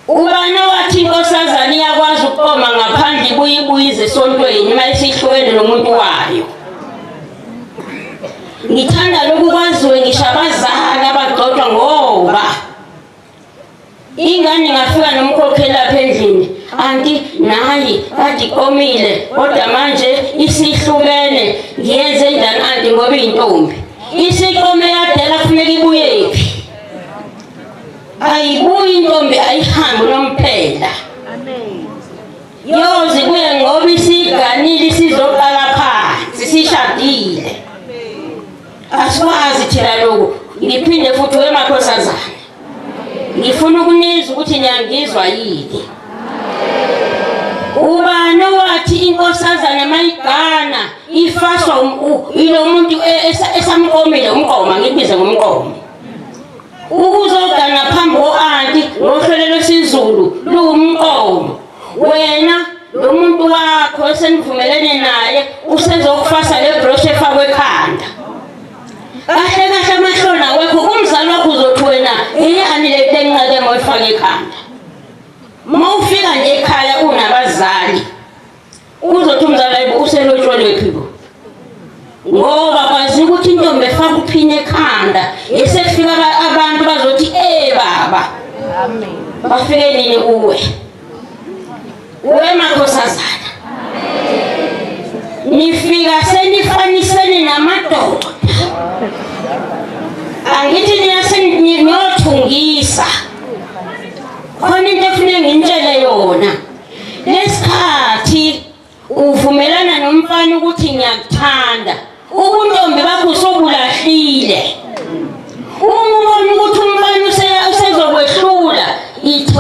Ubani wathi inkosazana iyakwazi ukoma ngaphandle ibuyibuyize esontweni mayisihlukene nomuntu wayo. Ngithanda lokhu kwaziwe ngisho abazali abagxoxwa ngoba ingane ngafika nomkhokheli lapha endlini anti nayi kade komile kodwa manje isihlukene ngiyenze njani anti ngoba intombi isiqome yadela kufuneka ibuyephi ayibuyi intombi ayihambe nomphela yozi kuye ngoba isiganile sizoqala phansi sishadile asikwazi thina lokho ngiphinde futhi emakhosazana ngifuna ukunizwa ukuthi niyangizwa yini ubani wathi inkosazana mayigana ifashwa ilo muntu esamqomile umqoma ngibize ngomqomo ukuzogana phambi ko-anti ngohlelo lwesiZulu luwumqomo wena lo muntu wakho esenivumelene naye usezokufasa le broshe efakwe ekhanda kahle kahle amahlona wekho umzali wakho uzothi wena iyani le nqale moyifaka ekhanda mawufika nje ekhaya unabazali uzothi umzali ayibo uselotshole phiko ngoba kwazi ukuthi intombi efaka uphini ekhanda esefika abantu bazothi baba amen bafike nini kuwe makhosazana nifika senifanisene namadoda angithi niyothungisa khona into efuneka ngintshele yona lesikhathi uvumelana nomfana ukuthi ngiyakuthanda ubuntombi bakho usobulahlile uma ubona ukuthi umfana usezokwehlula ithi